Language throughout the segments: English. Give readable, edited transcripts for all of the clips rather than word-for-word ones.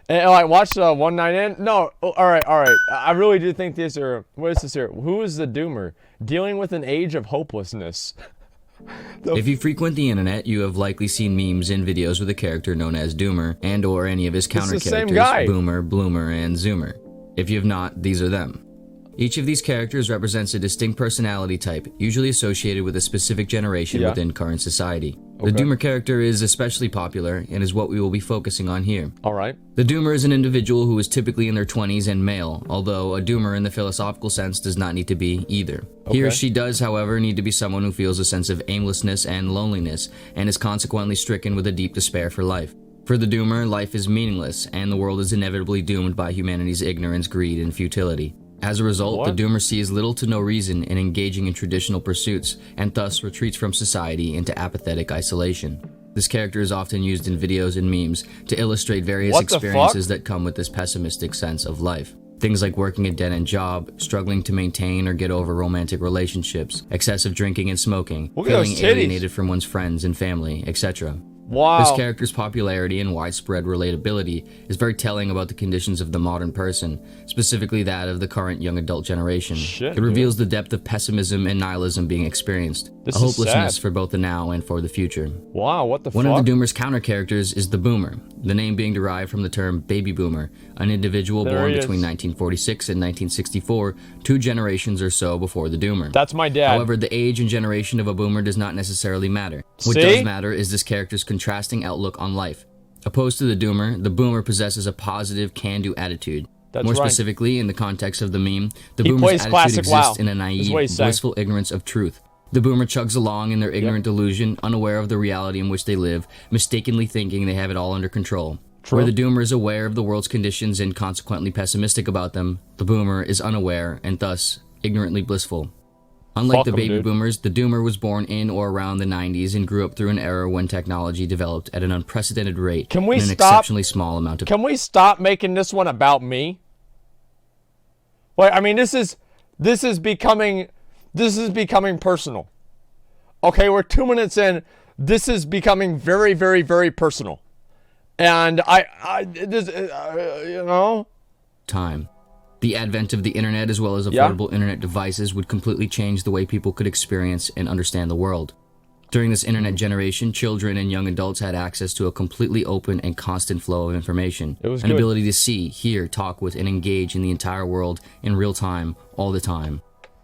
And like, watch One Night In. No, all right, all right. I really do think these are. What is this here? Who is the doomer? Dealing with an age of hopelessness. If you frequent the internet, you have likely seen memes and videos with a character known as Doomer and or any of his counter characters, Boomer, Bloomer, and Zoomer. If you have not, these are them. Each of these characters represents a distinct personality type, usually associated with a specific generation within current society. The Doomer character is especially popular and is what we will be focusing on here. Alright. The Doomer is an individual who is typically in their 20s and male, although a Doomer in the philosophical sense does not need to be either. He or she does, however, need to be someone who feels a sense of aimlessness and loneliness, and is consequently stricken with a deep despair for life. For the Doomer, life is meaningless, and the world is inevitably doomed by humanity's ignorance, greed, and futility. As a result, the Doomer sees little to no reason in engaging in traditional pursuits, and thus retreats from society into apathetic isolation. This character is often used in videos and memes to illustrate various experiences that come with this pessimistic sense of life. Things like working a dead-end job, struggling to maintain or get over romantic relationships, excessive drinking and smoking, feeling alienated from one's friends and family, etc. Wow. This character's popularity and widespread relatability is very telling about the conditions of the modern person, specifically that of the current young adult generation. It reveals the depth of pessimism and nihilism being experienced, a hopelessness for both the now and for the future. Wow, what the fuck? One of the Doomer's counter characters is the Boomer, the name being derived from the term baby boomer, an individual born between 1946 and 1964, 2 generations or so before the Doomer. That's my dad. However, the age and generation of a Boomer does not necessarily matter. What does matter is this character's contrasting outlook on life. Opposed to the Boomer possesses a positive, can-do attitude. More specifically, in the context of the meme, the Boomer's attitude exists in a naive, blissful ignorance of truth. The Boomer chugs along in their ignorant delusion, unaware of the reality in which they live, mistakenly thinking they have it all under control. Where the Doomer is aware of the world's conditions and consequently pessimistic about them, the Boomer is unaware and thus ignorantly blissful. Unlike the baby boomers, the Doomer was born in or around the 90s and grew up through an era when technology developed at an unprecedented rate in an exceptionally small amount of time. Can we stop making this one about me? Wait, I mean, this is becoming personal. Okay, we're 2 minutes in. This is becoming very, very, very personal. And you know? The advent of the internet as well as affordable internet devices would completely change the way people could experience and understand the world. During this internet generation, children and young adults had access to a completely open and constant flow of information. An ability to see, hear, talk with, and engage in the entire world in real time, all the time.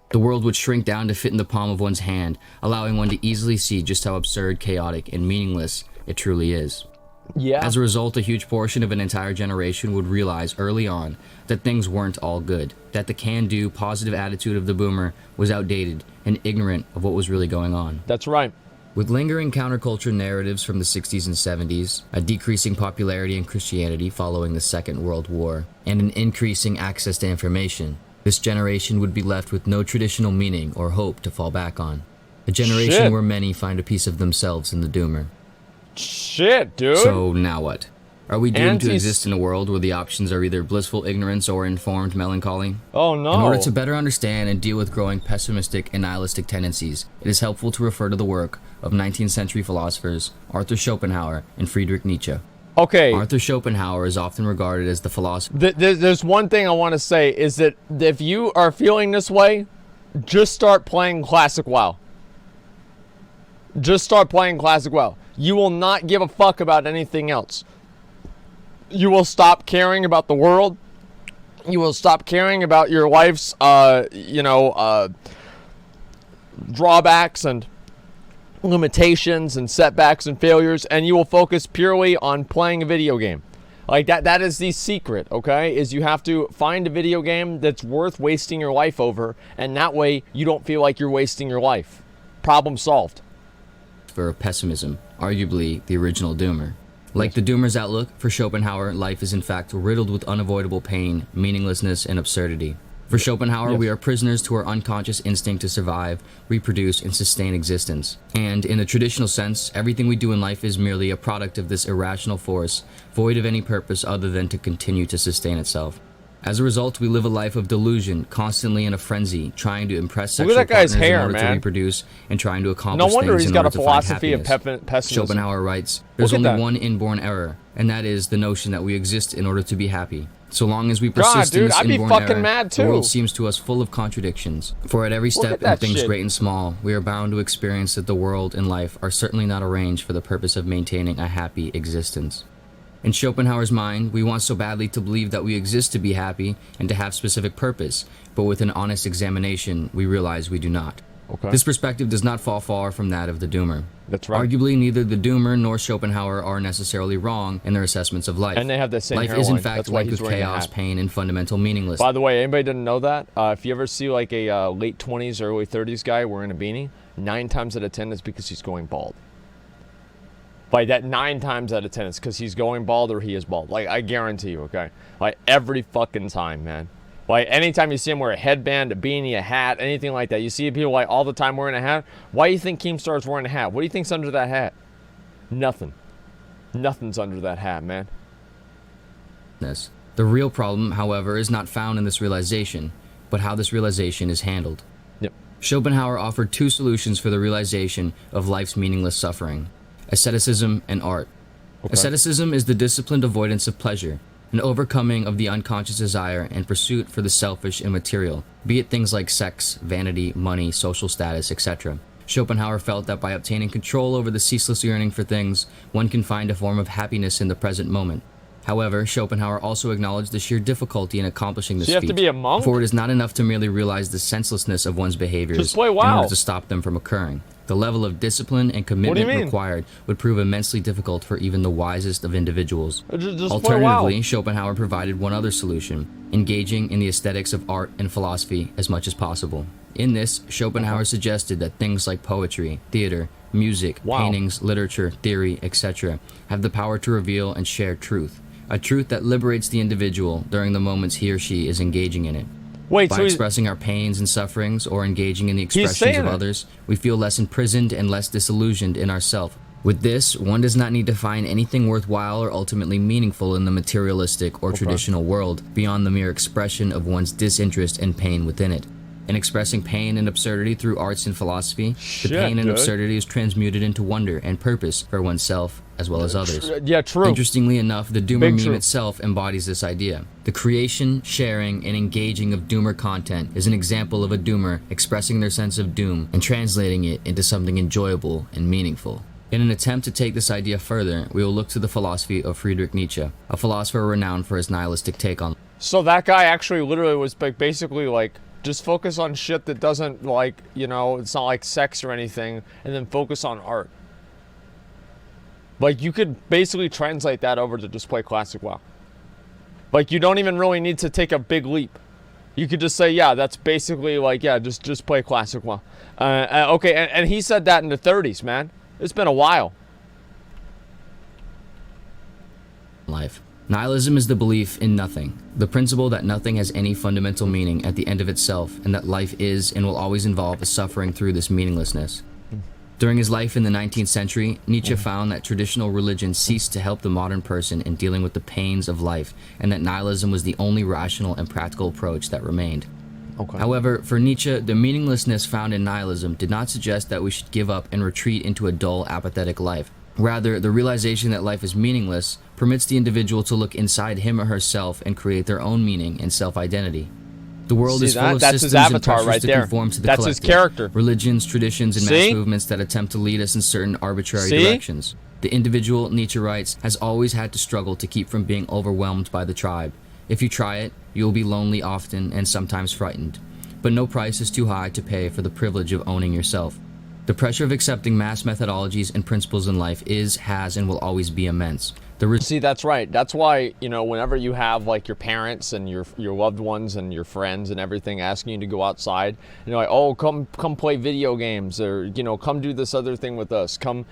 The world would shrink down to fit in the palm of one's hand, allowing one to easily see just how absurd, chaotic, and meaningless it truly is. As a result, a huge portion of an entire generation would realize early on that things weren't all good, that the can-do, positive attitude of the Boomer was outdated and ignorant of what was really going on. That's right. With lingering counterculture narratives from the 60s and 70s, a decreasing popularity in Christianity following the Second World War, and an increasing access to information, this generation would be left with no traditional meaning or hope to fall back on. A generation where many find a piece of themselves in the Doomer. Shit, dude. So now what? Are we doomed to exist in a world where the options are either blissful ignorance or informed melancholy? Oh no. In order to better understand and deal with growing pessimistic and nihilistic tendencies, it is helpful to refer to the work of 19th century philosophers Arthur Schopenhauer and Friedrich Nietzsche. Okay. Arthur Schopenhauer is often regarded as the philosopher. There's one thing I want to say is that if you are feeling this way, just start playing Classic WoW. Just start playing Classic WoW. You will not give a fuck about anything else. You will stop caring about the world. You will stop caring about your life's, drawbacks and limitations and setbacks and failures, and you will focus purely on playing a video game. Like that is the secret, okay? Is you have to find a video game that's worth wasting your life over, and that way you don't feel like you're wasting your life. Problem solved. For pessimism, arguably the original Doomer. Like the Doomer's outlook, for Schopenhauer, life is in fact riddled with unavoidable pain, meaninglessness, and absurdity. For Schopenhauer, we are prisoners to our unconscious instinct to survive, reproduce, and sustain existence. And, in the traditional sense, everything we do in life is merely a product of this irrational force, void of any purpose other than to continue to sustain itself. As a result, we live a life of delusion, constantly in a frenzy, trying to impress Look sexual at that guy's partners hair, in order to man. reproduce and trying to accomplish No wonder things he's in got order a to find philosophy of happiness. pessimism. Schopenhauer writes, "There's Look at only that. one inborn error, and that is the notion that we exist in order to be happy. So long as we God, persist in dude, this I'd be inborn fucking error, mad, the world too. seems to us full of contradictions. For at every Look step at in that things shit. great and small, we are bound to experience that the world and life are certainly not arranged for the purpose of maintaining a happy existence." In Schopenhauer's mind, we want so badly to believe that we exist to be happy and to have specific purpose, but with an honest examination, we realize we do not. Okay. This perspective does not fall far from that of the doomer. That's right. Arguably, neither the doomer nor Schopenhauer are necessarily wrong in their assessments of life. And they have the same Life is hairline. in fact That's why linked he's with wearing a chaos, hat. pain, and fundamental meaninglessness. By the way, anybody didn't know that? If you ever see like a late 20s, early 30s guy wearing a beanie, 9 times out of 10 is because he's going bald. Like that 9 times out of 10 is because he's going bald or he is bald. Like I guarantee you, okay? Like every fucking time, man. Like anytime you see him wear a headband, a beanie, a hat, anything like that, you see people like all the time wearing a hat. Why do you think Keemstar's wearing a hat? What do you think's under that hat? Nothing. Nothing's under that hat, man. The real problem, however, is not found in this realization, but how this realization is handled. Yep. Schopenhauer offered 2 solutions for the realization of life's meaningless suffering: asceticism and art. Okay. Asceticism is the disciplined avoidance of pleasure, an overcoming of the unconscious desire and pursuit for the selfish and material, be it things like sex, vanity, money, social status, etc. Schopenhauer felt that by obtaining control over the ceaseless yearning for things, one can find a form of happiness in the present moment. However, Schopenhauer also acknowledged the sheer difficulty in accomplishing this So you have to feat, be a monk? for it is not enough to merely realize the senselessness of one's behaviors Just play in WoW. order to stop them from occurring. The level of discipline and commitment mean? required would prove immensely difficult for even the wisest of individuals. Just play WoW. Alternatively, Schopenhauer provided one other solution: engaging in the aesthetics of art and philosophy as much as possible. In this, Schopenhauer suggested that things like poetry, theater, music, Wow. paintings, literature, theory, etc. have the power to reveal and share truth, a truth that liberates the individual during the moments he or she is engaging in it. Wait, By so he's, expressing our pains and sufferings or engaging in the expressions saying of it. others, we feel less imprisoned and less disillusioned in ourself. With this, one does not need to find anything worthwhile or ultimately meaningful in the materialistic or traditional world beyond the mere expression of one's disinterest and pain within it. In expressing pain and absurdity through arts and philosophy, Shit, the pain and dude. absurdity is transmuted into wonder and purpose for oneself as well as others. yeah, true. Interestingly enough, the Doomer Big meme true. itself embodies this idea. The creation, sharing, and engaging of Doomer content is an example of a Doomer expressing their sense of doom and translating it into something enjoyable and meaningful. In an attempt to take this idea further, we will look to the philosophy of Friedrich Nietzsche, a philosopher renowned for his nihilistic take on So that guy actually literally was basically like, just focus on shit that doesn't like, you know, it's not like sex or anything, and then focus on art. Like you could basically translate that over to just play classic WoW. Like you don't even really need to take a big leap. You could just say, yeah, that's basically like, yeah, just play classic WoW. Okay, and he said that in the 30s, man. It's been a while. life. Nihilism is the belief in nothing, the principle that nothing has any fundamental meaning at the end of itself, and that life is and will always involve a suffering through this meaninglessness. During his life in the 19th century, Nietzsche found that traditional religion ceased to help the modern person in dealing with the pains of life, and that nihilism was the only rational and practical approach that remained. Okay. However, for Nietzsche, the meaninglessness found in nihilism did not suggest that we should give up and retreat into a dull, apathetic life. Rather, the realization that life is meaningless permits the individual to look inside him or herself and create their own meaning and self-identity. The world See is that? full of That's his systems and avatar pressures right to there. conform to the That's his collective. character. Religions, traditions, and See? mass movements that attempt to lead us in certain arbitrary See? directions. The individual, Nietzsche writes, has always had to struggle to keep from being overwhelmed by the tribe. If you try it, you will be lonely often and sometimes frightened. But no price is too high to pay for the privilege of owning yourself. The pressure of accepting mass methodologies and principles in life is, has, and will always be immense. See, that's right. That's why, you know, whenever you have like your parents and your loved ones and your friends and everything asking you to go outside, you know, like, oh, come play video games, or, you know, come do this other thing with us, come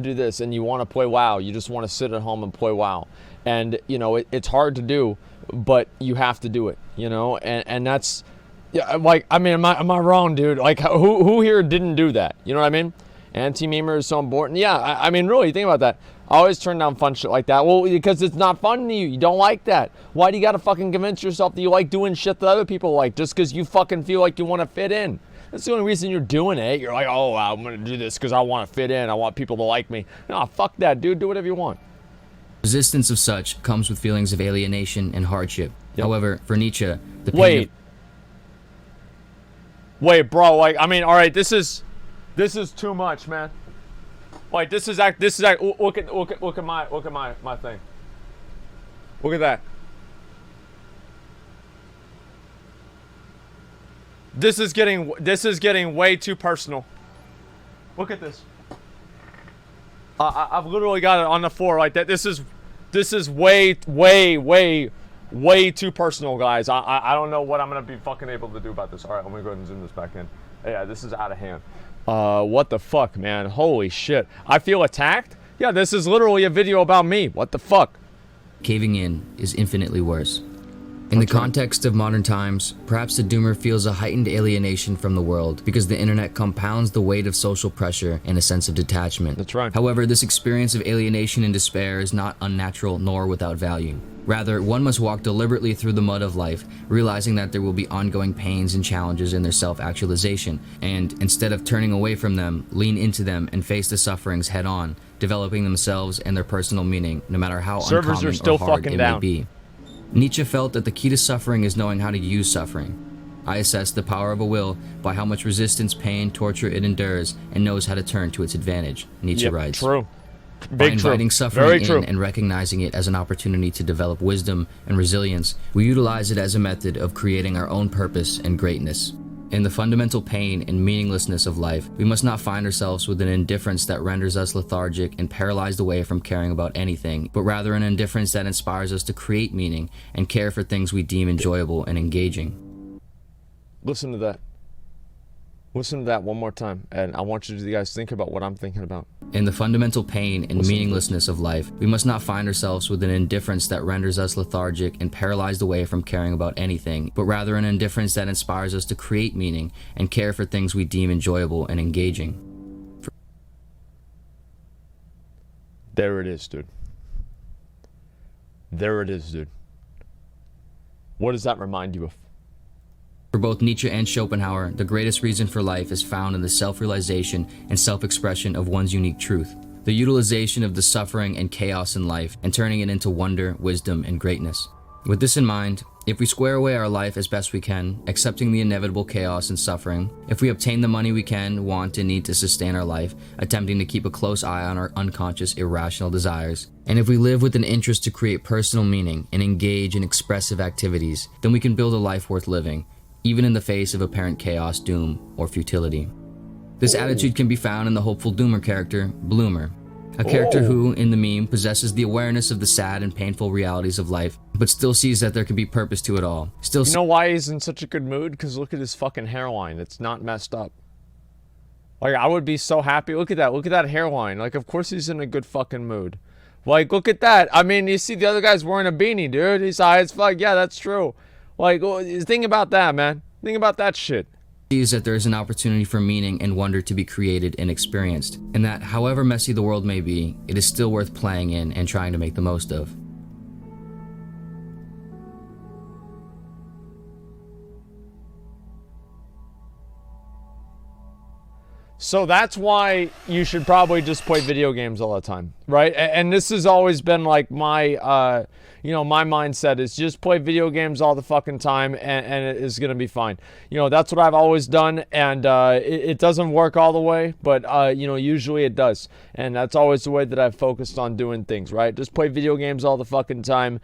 do this, and you want to play WoW, you just want to sit at home and play WoW, and you know it's hard to do, but you have to do it, you know, and that's, yeah, like, I mean, am I wrong, dude? Like, who here didn't do that? You know what I mean? Anti-memer is so important. Yeah, I mean, really, think about that. I always turn down fun shit like that. Well, because it's not fun to you. You don't like that. Why do you gotta fucking convince yourself that you like doing shit that other people like just because you fucking feel like you want to fit in? That's the only reason you're doing it. You're like, oh, I'm gonna do this because I want to fit in. I want people to like me. No, fuck that, dude. Do whatever you want. Resistance of such comes with feelings of alienation and hardship. Yep. However, for Nietzsche, the pain Wait, bro. Like, I mean, all right. This is too much, man. Like, this is look at my thing. Look at that. This is getting way too personal. Look at this. I've literally got it on the floor like that. This is way too personal, guys. I don't know what I'm gonna be fucking able to do about this. All right, let me go ahead and zoom this back in. Yeah, this is out of hand. What the fuck, man? Holy shit. I feel attacked? Yeah, this is literally a video about me. What the fuck? Caving in is infinitely worse. In the context of modern times, perhaps the doomer feels a heightened alienation from the world because the internet compounds the weight of social pressure and a sense of detachment. That's right. However, this experience of alienation and despair is not unnatural nor without value. Rather, one must walk deliberately through the mud of life, realizing that there will be ongoing pains and challenges in their self-actualization, and instead of turning away from them, lean into them and face the sufferings head-on, developing themselves and their personal meaning, no matter how Servers are still uncommon or hard fucking it down. may be. Nietzsche felt that the key to suffering is knowing how to use suffering. I assess the power of a will by how much resistance, pain, torture it endures, and knows how to turn to its advantage, Nietzsche writes. True. By Big true. inviting suffering Very in true. and recognizing it as an opportunity to develop wisdom and resilience, we utilize it as a method of creating our own purpose and greatness. In the fundamental pain and meaninglessness of life, we must not find ourselves with an indifference that renders us lethargic and paralyzed away from caring about anything, but rather an indifference that inspires us to create meaning and care for things we deem enjoyable and engaging. Listen to that. Listen to that one more time, and I want you guys to think about what I'm thinking about. In the fundamental pain and meaninglessness of life, we must not find ourselves with an indifference that renders us lethargic and paralyzed away from caring about anything, but rather an indifference that inspires us to create meaning and care for things we deem enjoyable and engaging. There it is, dude. There it is, dude. What does that remind you of? For both Nietzsche and Schopenhauer, the greatest reason for life is found in the self-realization and self-expression of one's unique truth, the utilization of the suffering and chaos in life, and turning it into wonder, wisdom, and greatness. With this in mind, if we square away our life as best we can, accepting the inevitable chaos and suffering, if we obtain the money we can, want, and need to sustain our life, attempting to keep a close eye on our unconscious, irrational desires, and if we live with an interest to create personal meaning and engage in expressive activities, then we can build a life worth living, even in the face of apparent chaos, doom, or futility. This attitude can be found in the hopeful doomer character, Bloomer, a character who, in the meme, possesses the awareness of the sad and painful realities of life, but still sees that there can be purpose to it all. You know why he's in such a good mood? Because look at his fucking hairline. It's not messed up. Like, I would be so happy. Look at that. Look at that hairline. Like, of course he's in a good fucking mood. Like, look at that. I mean, you see the other guy's wearing a beanie, dude. He's high as fuck. Yeah, that's true. Like, think about that, man. Think about that shit. Sees that there is an opportunity for meaning and wonder to be created and experienced, and that however messy the world may be, it is still worth playing in and trying to make the most of. So that's why you should probably just play video games all the time, right? And this has always been like my, my mindset is just play video games all the fucking time and it is going to be fine. That's what I've always done, and it doesn't work all the way, but, usually it does. And that's always the way that I've focused on doing things, right? Just play video games all the fucking time